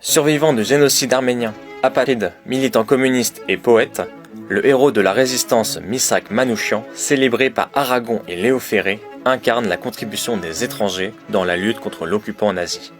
Survivant du génocide arménien, apatride, militant communiste et poète, le héros de la résistance Missak Manouchian, célébré par Aragon et Léo Ferré, incarne la contribution des étrangers dans la lutte contre l'occupant nazi.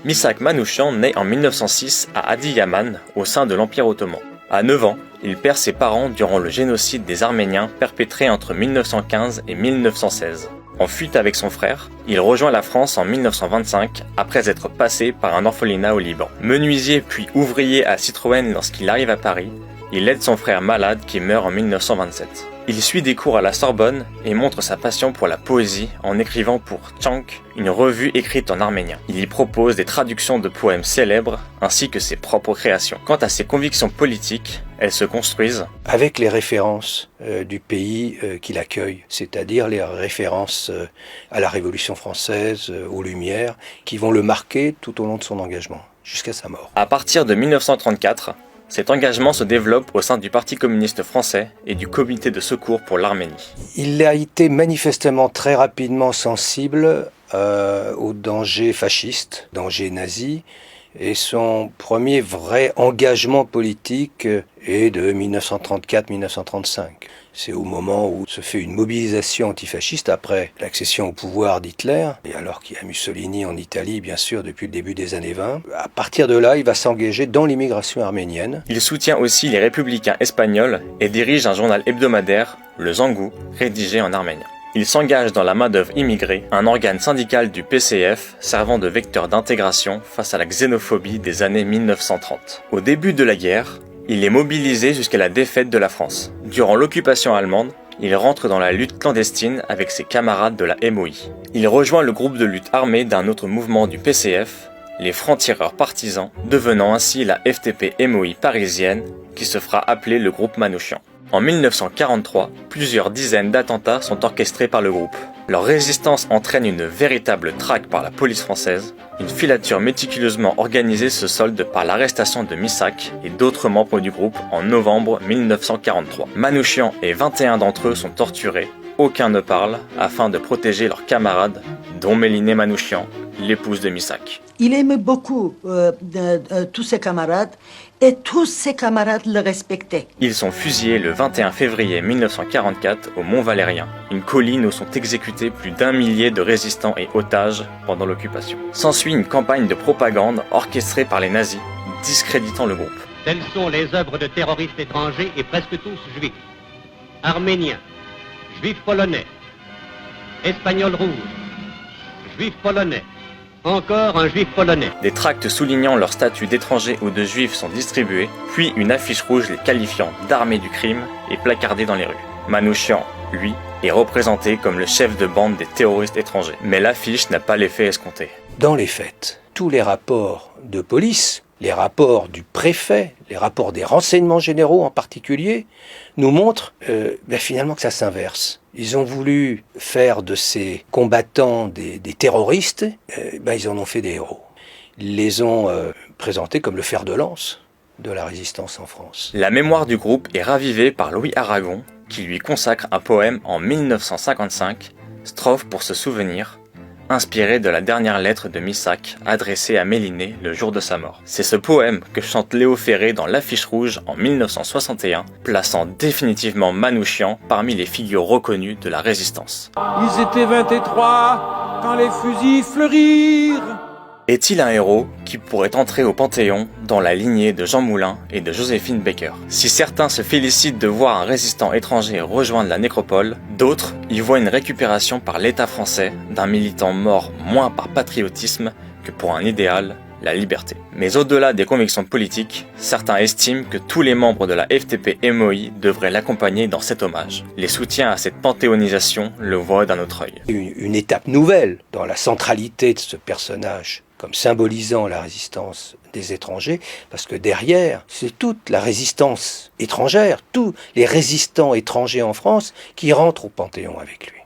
Missak Manouchian naît en 1906 à Adıyaman, au sein de l'Empire ottoman. À 9 ans, il perd ses parents durant le génocide des Arméniens perpétré entre 1915 et 1916. En fuite avec son frère, il rejoint la France en 1925 après être passé par un orphelinat au Liban. Menuisier puis ouvrier à Citroën lorsqu'il arrive à Paris, il aide son frère malade qui meurt en 1927. Il suit des cours à la Sorbonne et montre sa passion pour la poésie en écrivant pour Tchank, une revue écrite en arménien. Il y propose des traductions de poèmes célèbres ainsi que ses propres créations. Quant à ses convictions politiques, elles se construisent avec les références du pays qui l'accueille, c'est-à-dire les références à la Révolution française, aux Lumières, qui vont le marquer tout au long de son engagement, jusqu'à sa mort. À partir de 1934, cet engagement se développe au sein du Parti communiste français et du Comité de secours pour l'Arménie. Il a été manifestement très rapidement sensible aux dangers fascistes, dangers nazis, et son premier vrai engagement politique est de 1934-1935. C'est au moment où se fait une mobilisation antifasciste après l'accession au pouvoir d'Hitler, et alors qu'il y a Mussolini en Italie, bien sûr, depuis le début des années 20. À partir de là, il va s'engager dans l'immigration arménienne. Il soutient aussi les républicains espagnols et dirige un journal hebdomadaire, le Zangou, rédigé en arménien. Il s'engage dans la main-d'œuvre immigrée, un organe syndical du PCF servant de vecteur d'intégration face à la xénophobie des années 1930. Au début de la guerre, il est mobilisé jusqu'à la défaite de la France. Durant l'occupation allemande, il rentre dans la lutte clandestine avec ses camarades de la MOI. Il rejoint le groupe de lutte armée d'un autre mouvement du PCF, les Francs-Tireurs Partisans, devenant ainsi la FTP-MOI parisienne qui se fera appeler le groupe Manouchian. En 1943, plusieurs dizaines d'attentats sont orchestrés par le groupe. Leur résistance entraîne une véritable traque par la police française. Une filature méticuleusement organisée se solde par l'arrestation de Missak et d'autres membres du groupe en novembre 1943. Manouchian et 21 d'entre eux sont torturés. Aucun ne parle afin de protéger leurs camarades, dont Mélinée Manouchian, l'épouse de Missak. Il aimait beaucoup tous ses camarades et tous ses camarades le respectaient. Ils sont fusillés le 21 février 1944 au Mont Valérien, une colline où sont exécutés plus d'1 millier de résistants et otages pendant l'occupation. S'ensuit une campagne de propagande orchestrée par les nazis, discréditant le groupe. Telles sont les œuvres de terroristes étrangers et presque tous juifs. Arméniens, juifs polonais, espagnols rouges, juifs polonais. Encore un juif polonais. Des tracts soulignant leur statut d'étrangers ou de juifs sont distribués, puis une affiche rouge les qualifiant d'armée du crime est placardée dans les rues. Manouchian, lui, est représenté comme le chef de bande des terroristes étrangers. Mais l'affiche n'a pas l'effet escompté. Dans les faits, tous les rapports de police, les rapports du préfet, les rapports des renseignements généraux en particulier, nous montrent finalement que ça s'inverse. Ils ont voulu faire de ces combattants des terroristes, ils en ont fait des héros. Ils les ont présentés comme le fer de lance de la résistance en France. La mémoire du groupe est ravivée par Louis Aragon, qui lui consacre un poème en 1955, Strophe pour se souvenir, inspiré de la dernière lettre de Missak adressée à Mélinée le jour de sa mort. C'est ce poème que chante Léo Ferré dans l'affiche rouge en 1961, plaçant définitivement Manouchian parmi les figures reconnues de la résistance. Ils étaient 23 quand les fusils fleurirent. Est-il un héros qui pourrait entrer au Panthéon dans la lignée de Jean Moulin et de Joséphine Baker? Si certains se félicitent de voir un résistant étranger rejoindre la nécropole, d'autres y voient une récupération par l'État français d'un militant mort moins par patriotisme que pour un idéal, la liberté. Mais au-delà des convictions politiques, certains estiment que tous les membres de la FTP-MOI devraient l'accompagner dans cet hommage. Les soutiens à cette panthéonisation le voient d'un autre œil. Une étape nouvelle dans la centralité de ce personnage, comme symbolisant la résistance des étrangers, parce que derrière, c'est toute la résistance étrangère, tous les résistants étrangers en France qui rentrent au Panthéon avec lui.